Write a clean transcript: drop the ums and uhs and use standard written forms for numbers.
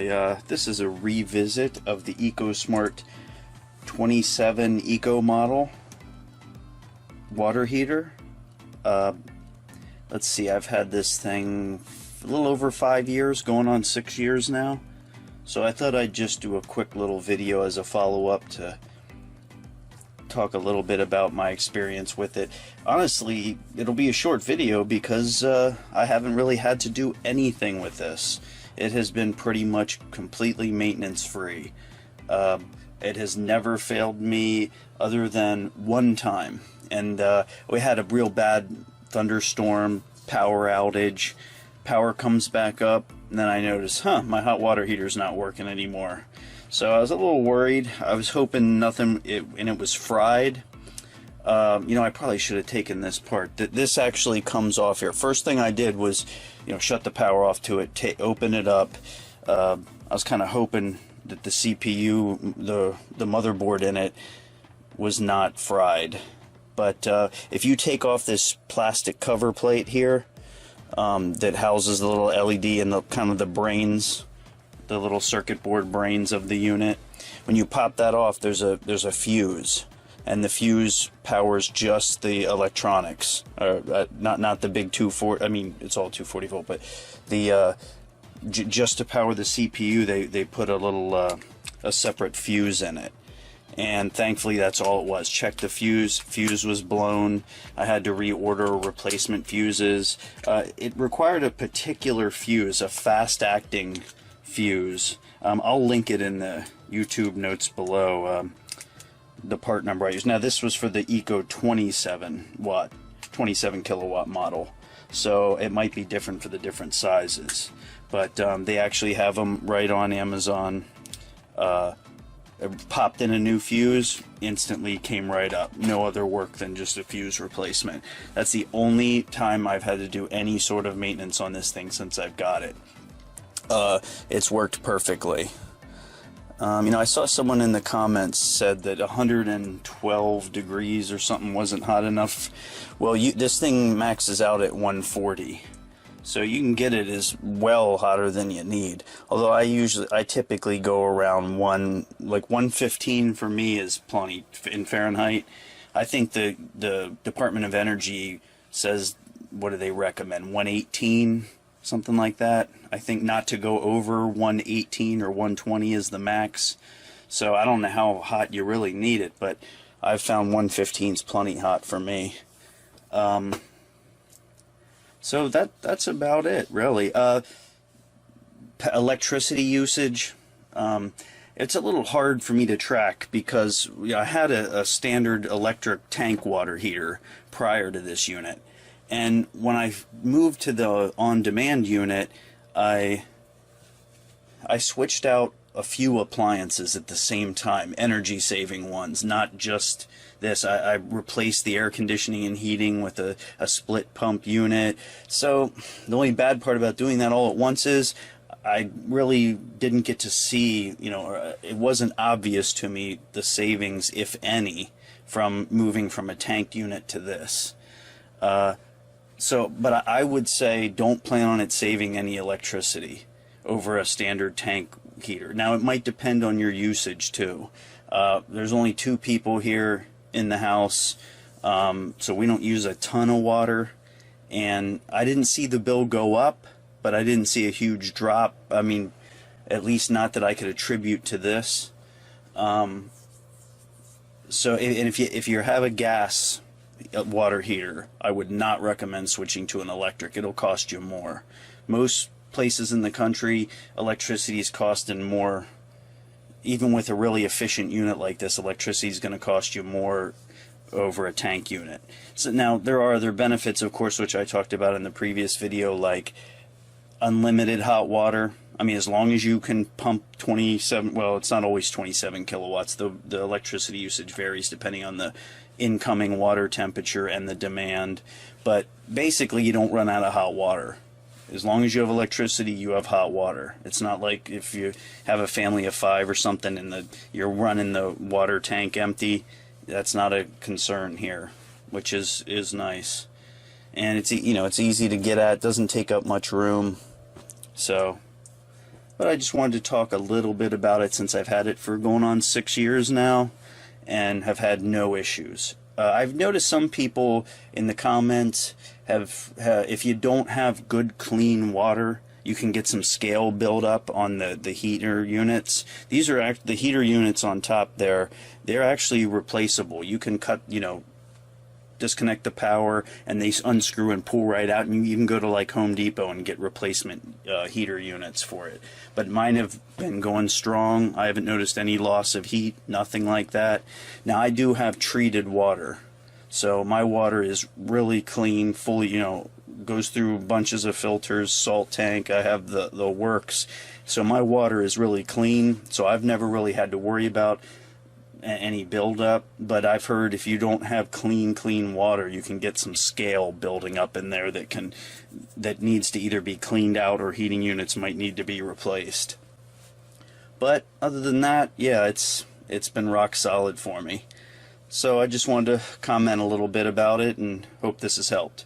This is a revisit of the Ecosmart 27 Eco model water heater. Let's see, I've had this thing a little over 5 years, going on 6 years now. So I thought I'd just do a quick little video as a follow-up to talk a little bit about my experience with it. Honestly, it'll be a short video because I haven't really had to do anything with this. It has been pretty much completely maintenance free. It has never failed me other than one time, and we had a real bad thunderstorm, power outage. Power comes back up, and then I noticed, my hot water heater's not working anymore. So I was a little worried. I was hoping nothing, and it was fried. I probably should have taken this part. This actually comes off here. First thing I did was, shut the power off to it, open it up. I was kind of hoping that the CPU, the motherboard in it, was not fried. But if you take off this plastic cover plate here, that houses the little LED and the kind of the brains, the little circuit board brains of the unit, when you pop that off, there's a fuse, and the fuse powers just the electronics, not the big 240. I mean, it's all 240 volt, but the just to power the CPU, they put a little a separate fuse in it. And thankfully that's all it was. Check the fuse. Fuse was blown. I had to reorder replacement fuses. It required a particular fuse, a fast-acting fuse. I'll link it in the YouTube notes below, the part number I used. Now this was for the Eco 27 kilowatt model. So it might be different for the different sizes. But they actually have them right on Amazon. It popped in a new fuse, instantly came right up. No other work than just a fuse replacement. That's the only time I've had to do any sort of maintenance on this thing since I've got it. It's worked perfectly. I saw someone in the comments said that 112 degrees or something wasn't hot enough. Well, this thing maxes out at 140. So you can get it as well hotter than you need. Although I typically go around 115 for me is plenty in Fahrenheit. I think the Department of Energy says, what do they recommend? 118, something like that. I think not to go over 118 or 120 is the max. So I don't know how hot you really need it, but I've found 115 is plenty hot for me. So that's about it, really. Electricity usage, it's a little hard for me to track because I had a standard electric tank water heater prior to this unit. And when I moved to the on-demand unit, I switched out a few appliances at the same time, energy-saving ones, not just this. I replaced the air conditioning and heating with a split pump unit. So the only bad part about doing that all at once is I really didn't get to see, it wasn't obvious to me the savings, if any, from moving from a tanked unit to this. But I would say don't plan on it saving any electricity over a standard tank heater. Now it might depend on your usage too. There's only 2 people here in the house, so we don't use a ton of water, and I didn't see the bill go up, but I didn't see a huge drop. I mean, at least not that I could attribute to this. So if you have a gas water heater, I would not recommend switching to an electric. It'll cost you more. Most places in the country, electricity is costing more. Even with a really efficient unit like this, electricity is going to cost you more over a tank unit. So now there are other benefits, of course, which I talked about in the previous video, like unlimited hot water. I mean, as long as you can pump 27, well, it's not always 27 kilowatts. The electricity usage varies depending on the incoming water temperature and the demand. But basically, you don't run out of hot water. As long as you have electricity, you have hot water. It's not like if you have a family of 5 or something and you're running the water tank empty. That's not a concern here, which is nice. And it's easy to get at. Doesn't take up much room. So but I just wanted to talk a little bit about it since I've had it for going on 6 years now and have had no issues. I've noticed some people in the comments have if you don't have good clean water, you can get some scale buildup on the heater units. These are the heater units on top there. They're actually replaceable. You can cut, disconnect the power and they unscrew and pull right out, and you even go to like Home Depot and get replacement heater units for it. But mine have been going strong. I haven't noticed any loss of heat, nothing like that. Now I do have treated water, so my water is really clean, fully, goes through bunches of filters, salt tank. I have the works, so my water is really clean, so I've never really had to worry about any buildup. But I've heard if you don't have clean water, you can get some scale building up in there that needs to either be cleaned out, or heating units might need to be replaced. But other than that, yeah, it's been rock solid for me. So I just wanted to comment a little bit about it and hope this has helped.